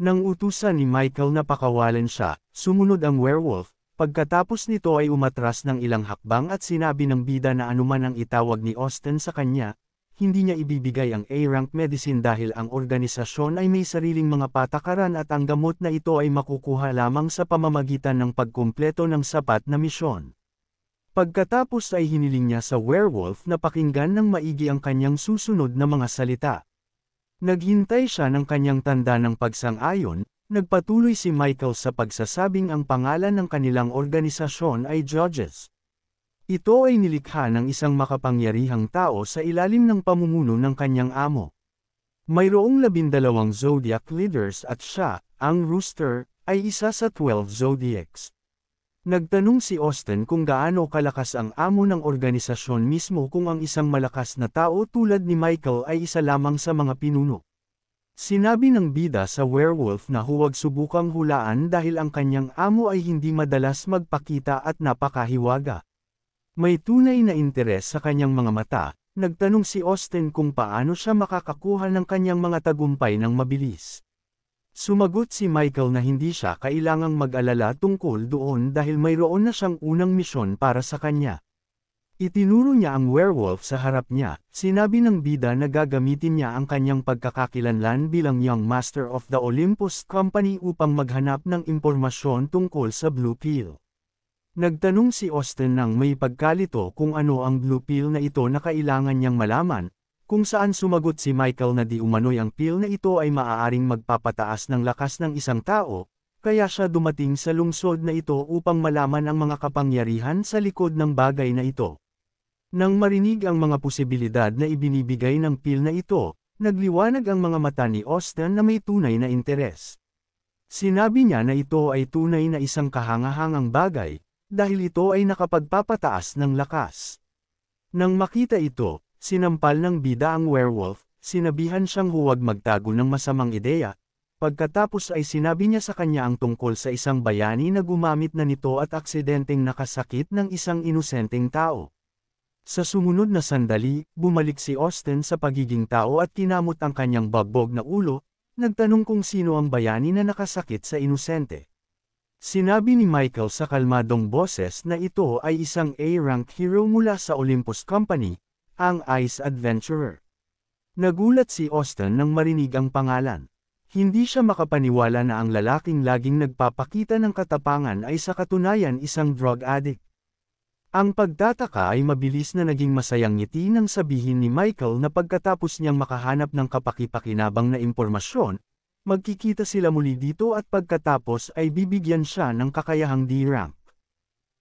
Nang utusan ni Michael na pakawalan siya, sumunod ang werewolf, pagkatapos nito ay umatras ng ilang hakbang at sinabi ng bida na anuman ang itawag ni Austin sa kanya, hindi niya ibibigay ang A-rank medicine dahil ang organisasyon ay may sariling mga patakaran at ang gamot na ito ay makukuha lamang sa pamamagitan ng pagkumpleto ng sapat na misyon. Pagkatapos ay hiniling niya sa werewolf na pakinggan ng maigi ang kanyang susunod na mga salita. Naghintay siya ng kanyang tanda ng pagsang-ayon, nagpatuloy si Michael sa pagsasabing ang pangalan ng kanilang organisasyon ay Judges. Ito ay nilikha ng isang makapangyarihang tao sa ilalim ng pamumuno ng kanyang amo. Mayroong 12 zodiac leaders at siya, ang Rooster, ay isa sa 12 zodiacs. Nagtanong si Austin kung gaano kalakas ang amo ng organisasyon mismo kung ang isang malakas na tao tulad ni Michael ay isa lamang sa mga pinuno. Sinabi ng bida sa werewolf na huwag subukang hulaan dahil ang kanyang amo ay hindi madalas magpakita at napakahiwaga. May tunay na interes sa kanyang mga mata, nagtanong si Austin kung paano siya makakakuha ng kanyang mga tagumpay ng mabilis. Sumagot si Michael na hindi siya kailangang mag-alala tungkol doon dahil mayroon na siyang unang misyon para sa kanya. Itinuro niya ang werewolf sa harap niya, sinabi ng bida na gagamitin niya ang kanyang pagkakakilanlan bilang Young Master of the Olympus Company upang maghanap ng impormasyon tungkol sa Blue Pill. Nagtanong si Austin ng may pagkalito kung ano ang Blue Pill na ito na kailangan niyang malaman, kung saan sumagot si Michael na di umano'y ang pill na ito ay maaaring magpapataas ng lakas ng isang tao, kaya siya dumating sa lungsod na ito upang malaman ang mga kapangyarihan sa likod ng bagay na ito. Nang marinig ang mga posibilidad na ibinibigay ng pill na ito, nagliwanag ang mga mata ni Austin na may tunay na interes. Sinabi niya na ito ay tunay na isang kahangahangang bagay, dahil ito ay nakapagpapataas ng lakas. Nang makita ito, sinampal ng bida ang werewolf, sinabihan siyang huwag magtago ng masamang ideya, pagkatapos ay sinabi niya sa kanya ang tungkol sa isang bayani na gumamit na nito at aksidenteng nakasakit ng isang inosenteng tao. Sa sumunod na sandali, bumalik si Austin sa pagiging tao at kinamot ang kanyang bagbog na ulo, nagtanong kung sino ang bayani na nakasakit sa inosente. Sinabi ni Michael sa kalmadong boses na ito ay isang A-rank hero mula sa Olympus Company, ang Ice Adventurer. Nagulat si Austin nang marinig ang pangalan. Hindi siya makapaniwala na ang lalaking laging nagpapakita ng katapangan ay sa katunayan isang drug addict. Ang pagtataka ay mabilis na naging masayang ngiti nang sabihin ni Michael na pagkatapos niyang makahanap ng kapakipakinabang na impormasyon, magkikita sila muli dito at pagkatapos ay bibigyan siya ng kakayahang D-rank.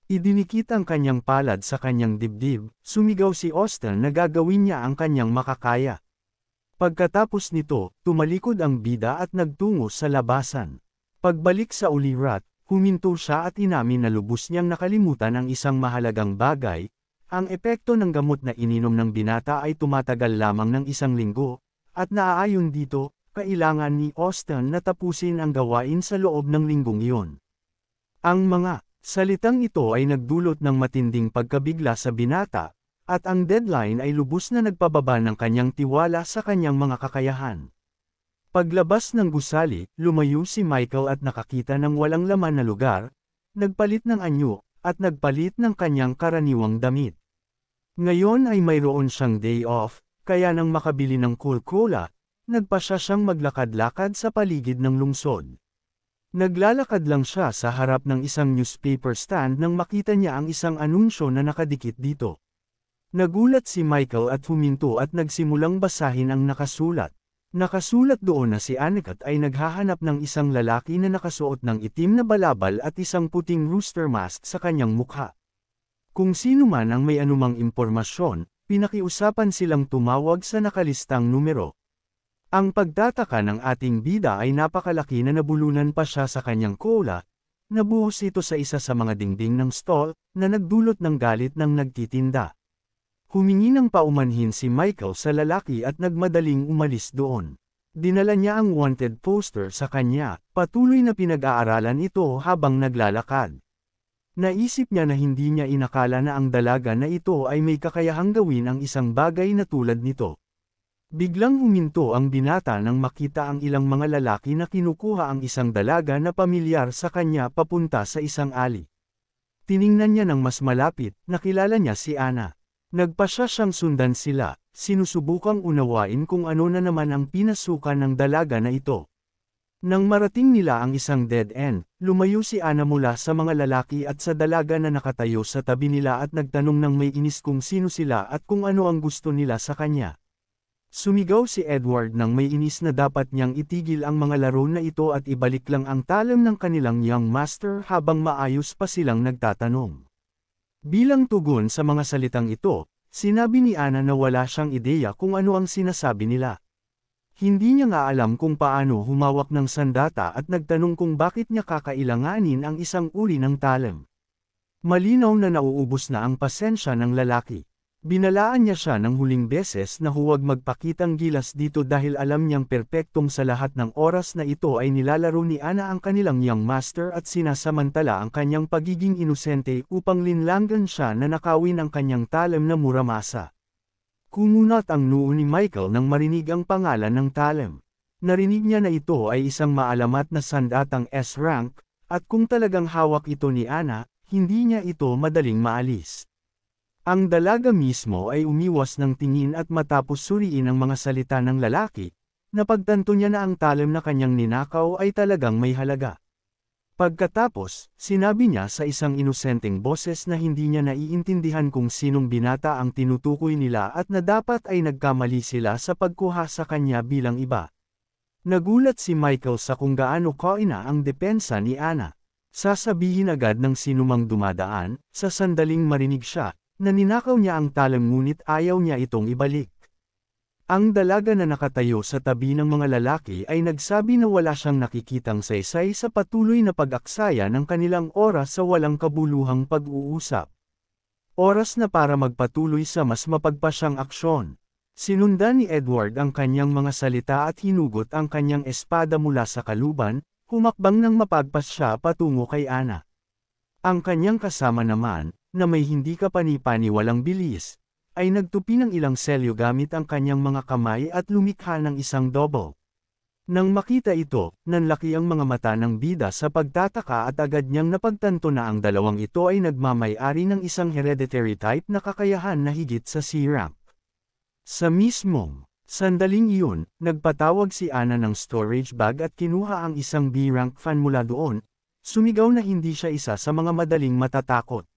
Idinikit ang kanyang palad sa kanyang dibdib, sumigaw si Austin na gagawin niya ang kanyang makakaya. Pagkatapos nito, tumalikod ang bida at nagtungo sa labasan. Pagbalik sa ulirat, huminto siya at inamin na lubos niyang nakalimutan ang isang mahalagang bagay, ang epekto ng gamot na ininom ng binata ay tumatagal lamang ng 1 linggo, at naaayon dito, kailangan ni Austin na tapusin ang gawain sa loob ng linggong iyon. Ang mga salitang ito ay nagdulot ng matinding pagkabigla sa binata, at ang deadline ay lubos na nagpababa ng kanyang tiwala sa kanyang mga kakayahan. Paglabas ng gusali, lumayo si Michael at nakakita ng walang laman na lugar, nagpalit ng anyo, at nagpalit ng kanyang karaniwang damit. Ngayon ay mayroon siyang day off, kaya nang makabili ng Coca-Cola, nagpasya siyang maglakad-lakad sa paligid ng lungsod. Naglalakad lang siya sa harap ng isang newspaper stand nang makita niya ang isang anunsyo na nakadikit dito. Nagulat si Michael at huminto at nagsimulang basahin ang nakasulat. Nakasulat doon na si Aniket ay naghahanap ng isang lalaki na nakasuot ng itim na balabal at isang puting rooster mask sa kanyang mukha. Kung sino man ang may anumang impormasyon, pinakiusapan silang tumawag sa nakalistang numero. Ang pagtataka ng ating bida ay napakalaki na nabulunan pa siya sa kanyang cola, nabuhos ito sa isa sa mga dingding ng stall, na nagdulot ng galit ng nagtitinda. Humingi ng paumanhin si Michael sa lalaki at nagmadaling umalis doon. Dinala niya ang wanted poster sa kanya, patuloy na pinag-aaralan ito habang naglalakad. Naisip niya na hindi niya inakala na ang dalaga na ito ay may kakayahang gawin ang isang bagay na tulad nito. Biglang huminto ang binata nang makita ang ilang mga lalaki na kinukuha ang isang dalaga na pamilyar sa kanya papunta sa isang alley. Tiningnan niya ng mas malapit, nakilala niya si Ana. Nagpasya siyang sundan sila, sinusubukang unawain kung ano na naman ang pinasukan ng dalaga na ito. Nang marating nila ang isang dead end, lumayo si Ana mula sa mga lalaki at sa dalaga na nakatayo sa tabi nila at nagtanong ng may inis kung sino sila at kung ano ang gusto nila sa kanya. Sumigaw si Edward nang may inis na dapat niyang itigil ang mga laro na ito at ibalik lang ang talam ng kanilang young master habang maayos pa silang nagtatanong. Bilang tugon sa mga salitang ito, sinabi ni Ana na wala siyang ideya kung ano ang sinasabi nila. Hindi niya nga alam kung paano humawak ng sandata at nagtanong kung bakit niya kakailanganin ang isang uri ng talam. Malinaw na nauubos na ang pasensya ng lalaki. Binalaan niya siya ng huling beses na huwag magpakitang gilas dito dahil alam niyang perpektong sa lahat ng oras na ito ay nilalaro ni Ana ang kanilang young master at sinasamantala ang kanyang pagiging inosente upang linlangan siya na nakawin ang kanyang talam na muramasa. Kumunat ang noo ni Michael nang marinig ang pangalan ng talam. Narinig niya na ito ay isang maalamat na sandatang S-rank, at kung talagang hawak ito ni Ana, hindi niya ito madaling maalis. Ang dalaga mismo ay umiwas ng tingin at matapos suriin ang mga salita ng lalaki, napagtanto niya na ang talam na kanyang ninakaw ay talagang may halaga. Pagkatapos, sinabi niya sa isang inosenteng boses na hindi niya naiintindihan kung sinong binata ang tinutukoy nila at na dapat ay nagkamali sila sa pagkuha sa kanya bilang iba. Nagulat si Michael sa kung gaano kaina ang depensa ni Ana. Sasabihin agad ng sinumang dumadaan, sa sandaling marinig siya, na ninakaw niya ang talam ngunit ayaw niya itong ibalik. Ang dalaga na nakatayo sa tabi ng mga lalaki ay nagsabi na wala siyang nakikitang saysay sa patuloy na pag-aksaya ng kanilang oras sa walang kabuluhang pag-uusap. Oras na para magpatuloy sa mas mapagpasyang aksyon. Sinundan ni Edward ang kanyang mga salita at hinugot ang kanyang espada mula sa kaluban, humakbang ng mapagpas siya patungo kay Ana. Ang kanyang kasama naman, na may hindi kapani-paniwalang bilis, ay nagtupi ng ilang selyo gamit ang kanyang mga kamay at lumikha ng isang double. Nang makita ito, nanlaki ang mga mata ng bida sa pagtataka at agad niyang napagtanto na ang dalawang ito ay nagmamay-ari ng isang hereditary type na kakayahan na higit sa C-rank. Sa mismong sandaling iyon, nagpatawag si Ana ng storage bag at kinuha ang isang B-rank fan mula doon, sumigaw na hindi siya isa sa mga madaling matatakot.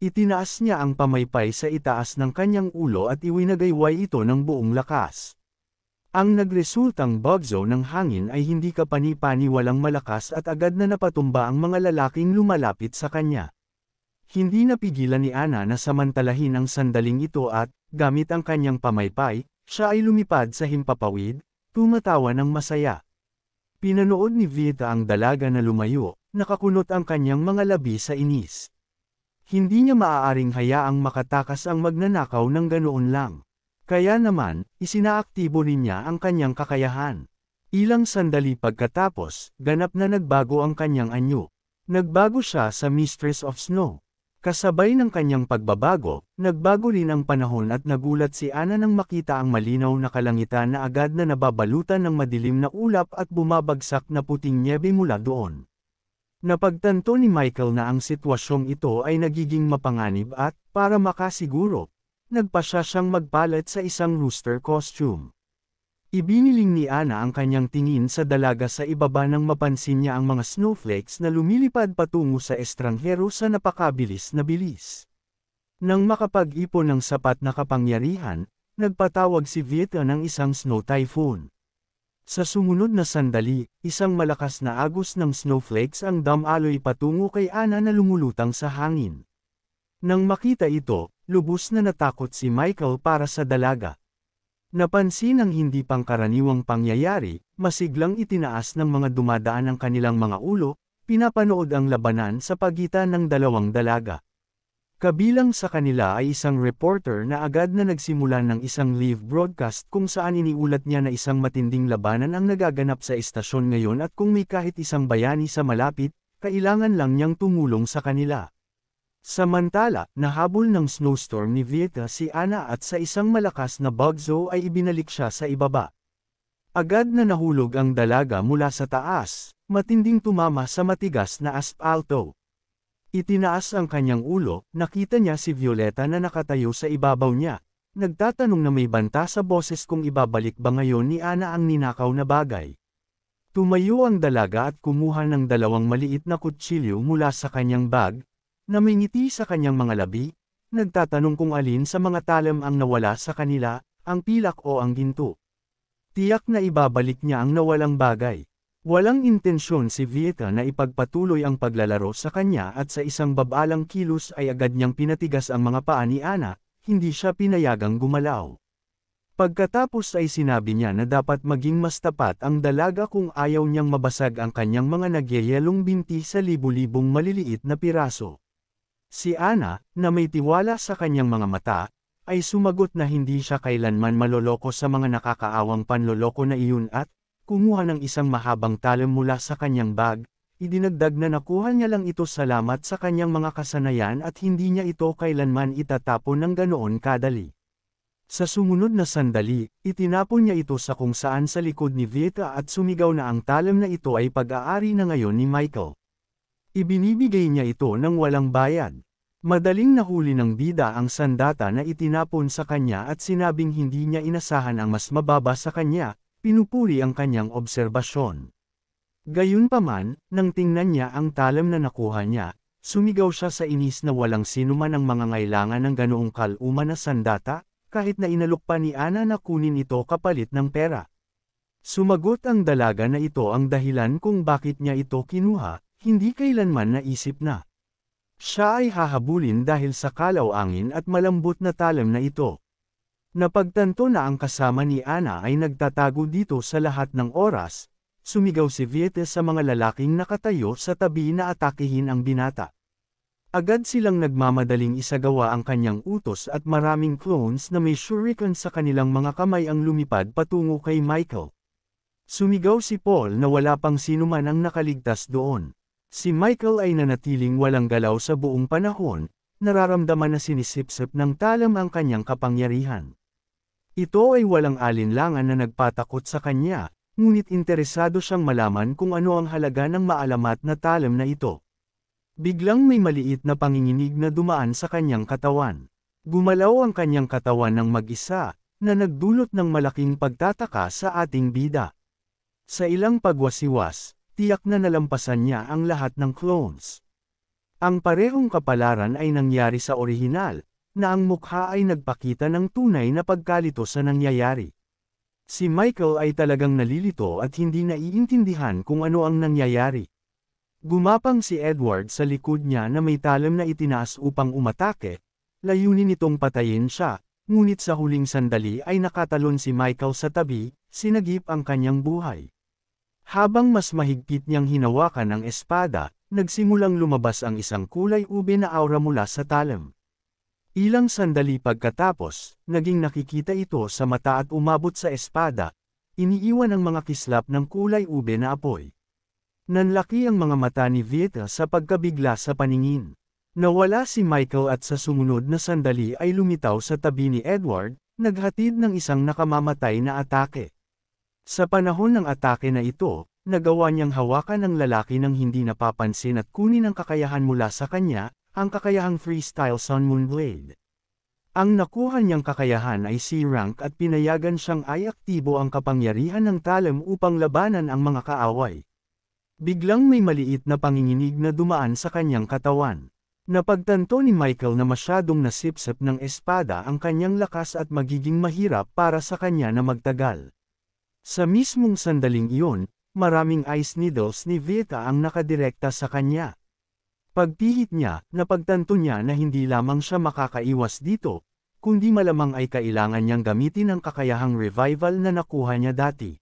Itinaas niya ang pamaypay sa itaas ng kanyang ulo at iwinagayway ito ng buong lakas. Ang nagresultang bugzo ng hangin ay hindi kapani-paniwalang malakas at agad na napatumba ang mga lalaking lumalapit sa kanya. Hindi napigilan ni Ana na samantalahin ang sandaling ito at, gamit ang kanyang pamaypay, siya ay lumipad sa himpapawid, tumatawa ng masaya. Pinanood ni Vita ang dalaga na lumayo, nakakunot ang kanyang mga labi sa inis. Hindi niya maaaring hayaang makatakas ang magnanakaw ng ganoon lang. Kaya naman, isinaaktibo rin niya ang kanyang kakayahan. Ilang sandali pagkatapos, ganap na nagbago ang kanyang anyo. Nagbago siya sa Mistress of Snow. Kasabay ng kanyang pagbabago, nagbago rin ang panahon at nagulat si Ana nang makita ang malinaw na kalangitan na agad na nababalutan ng madilim na ulap at bumabagsak na puting nyebe mula doon. Napagtanto ni Michael na ang sitwasyong ito ay nagiging mapanganib at, para makasiguro, nagpasya siyang magpalit sa isang rooster costume. Ibiniling ni Ana ang kanyang tingin sa dalaga sa ibaba nang mapansin niya ang mga snowflakes na lumilipad patungo sa estranghero sa napakabilis na bilis. Nang makapag-ipon ng sapat na kapangyarihan, nagpatawag si Vita ng isang snow typhoon. Sa sumunod na sandali, isang malakas na agos ng snowflakes ang damaloy patungo kay Ana na lumulutang sa hangin. Nang makita ito, lubos na natakot si Michael para sa dalaga. Napansin ang hindi pangkaraniwang pangyayari, masiglang itinaas ng mga dumadaan ang kanilang mga ulo, pinapanood ang labanan sa pagitan ng dalawang dalaga. Kabilang sa kanila ay isang reporter na agad na nagsimula ng isang live broadcast kung saan iniulat niya na isang matinding labanan ang nagaganap sa estasyon ngayon at kung may kahit isang bayani sa malapit, kailangan lang niyang tumulong sa kanila. Samantala, nahabol ng snowstorm ni Vieta si Anna at sa isang malakas na bagyo ay ibinalik siya sa ibaba. Agad na nahulog ang dalaga mula sa taas, matinding tumama sa matigas na aspalto. Itinaas ang kanyang ulo, nakita niya si Violeta na nakatayo sa ibabaw niya. Nagtatanong na may banta sa boses kung ibabalik ba ngayon ni Anna ang ninakaw na bagay. Tumayo ang dalaga at kumuha ng dalawang maliit na kutsilyo mula sa kanyang bag, na may ngiti sa kanyang mga labi, nagtatanong kung alin sa mga talam ang nawala sa kanila, ang pilak o ang ginto. Tiyak na ibabalik niya ang nawalang bagay. Walang intensyon si Vieta na ipagpatuloy ang paglalaro sa kanya at sa isang babalang kilos ay agad niyang pinatigas ang mga paa ni Anna, hindi siya pinayagang gumalaw. Pagkatapos ay sinabi niya na dapat maging mas tapat ang dalaga kung ayaw niyang mabasag ang kanyang mga nagyayelong binti sa libu-libong maliliit na piraso. Si Anna, na may tiwala sa kanyang mga mata, ay sumagot na hindi siya kailanman maloloko sa mga nakakaawang panloloko na iyon at, kumuha ng isang mahabang talam mula sa kanyang bag, idinagdag na nakuha niya lang ito salamat sa kanyang mga kasanayan at hindi niya ito kailanman itatapon ng ganoon kadali. Sa sumunod na sandali, itinapon niya ito sa kung saan sa likod ni Vieta at sumigaw na ang talam na ito ay pag-aari na ngayon ni Michael. Ibinibigay niya ito ng walang bayad. Madaling nahuli ng bida ang sandata na itinapon sa kanya at sinabing hindi niya inasahan ang mas mababa sa kanya, pinupuri ang kanyang obserbasyon. Gayunpaman, nang tingnan niya ang talam na nakuha niya, sumigaw siya sa inis na walang sinuman ang mga ngailangan ng ganoong kaluma na sandata, kahit na inalok pa ni Anna na kunin ito kapalit ng pera. Sumagot ang dalaga na ito ang dahilan kung bakit niya ito kinuha, hindi kailanman naisip na siya ay hahabulin dahil sa kalaw-angin at malambot na talam na ito. Napagtanto na ang kasama ni Anna ay nagtatago dito sa lahat ng oras, sumigaw si Vieta sa mga lalaking nakatayo sa tabi na atakihin ang binata. Agad silang nagmamadaling isagawa ang kanyang utos at maraming clones na may shuriken sa kanilang mga kamay ang lumipad patungo kay Michael. Sumigaw si Paul na wala pang sinuman ang nakaligtas doon. Si Michael ay nanatiling walang galaw sa buong panahon, nararamdaman na sinisipsip ng talam ang kanyang kapangyarihan. Ito ay walang alinlangan na nagpatakot sa kanya, ngunit interesado siyang malaman kung ano ang halaga ng maalamat na talam na ito. Biglang may maliit na panginginig na dumaan sa kanyang katawan. Gumalaw ang kanyang katawan ng mag-isa, na nagdulot ng malaking pagtataka sa ating bida. Sa ilang pagwasiwas, tiyak na nalampasan niya ang lahat ng clones. Ang parehong kapalaran ay nangyari sa orihinal, na ang mukha ay nagpakita ng tunay na pagkalito sa nangyayari. Si Michael ay talagang nalilito at hindi naiintindihan kung ano ang nangyayari. Gumapang si Edward sa likod niya na may talam na itinaas upang umatake, layunin nitong patayin siya, ngunit sa huling sandali ay nakatalon si Michael sa tabi, sinagip ang kanyang buhay. Habang mas mahigpit niyang hinawakan ang espada, nagsimulang lumabas ang isang kulay ube na aura mula sa talam. Ilang sandali pagkatapos, naging nakikita ito sa mata at umabot sa espada, iniiwan ang mga kislap ng kulay ube na apoy. Nanlaki ang mga mata ni Vieta sa pagkabigla sa paningin. Nawala si Michael at sa sumunod na sandali ay lumitaw sa tabi ni Edward, naghatid ng isang nakamamatay na atake. Sa panahon ng atake na ito, nagawa niyang hawakan ng lalaki ng hindi napapansin at kunin ang kakayahan mula sa kanya, ang kakayahang freestyle Sun Moon Blade. Ang nakuha niyang kakayahan ay C-rank at pinayagan siyang i-aktibo ang kapangyarihan ng talam upang labanan ang mga kaaway. Biglang may maliit na panginginig na dumaan sa kanyang katawan. Napagtanto ni Michael na masyadong nasipsip ng espada ang kanyang lakas at magiging mahirap para sa kanya na magtagal. Sa mismong sandaling iyon, maraming ice needles ni Vieta ang nakadirekta sa kanya. Pagpihit niya, napagtanto niya na hindi lamang siya makakaiwas dito, kundi malamang ay kailangan niyang gamitin ang kakayahang revival na nakuha niya dati.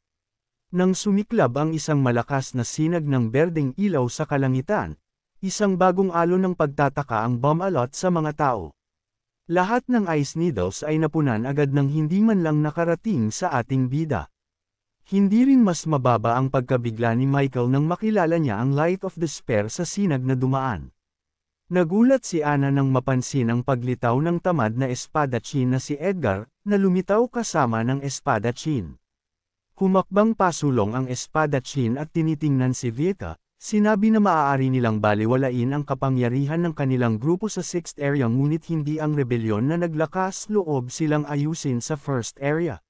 Nang sumiklab ang isang malakas na sinag ng berdeng ilaw sa kalangitan, isang bagong alon ng pagtataka ang bumalot sa mga tao. Lahat ng ice needles ay napunan agad ng hindi man lang nakarating sa ating bida. Hindi rin mas mababa ang pagkabigla ni Michael nang makilala niya ang Light of Despair sa sinag na dumaan. Nagulat si Ana nang mapansin ang paglitaw ng tamad na espadachim na si Edgar, na lumitaw kasama ng espadachim. Humakbang pasulong ang espadachim at tinitingnan si Vita, sinabi na maaari nilang baliwalain ang kapangyarihan ng kanilang grupo sa 6th area ngunit hindi ang rebelyon na naglakas loob silang ayusin sa 1st area.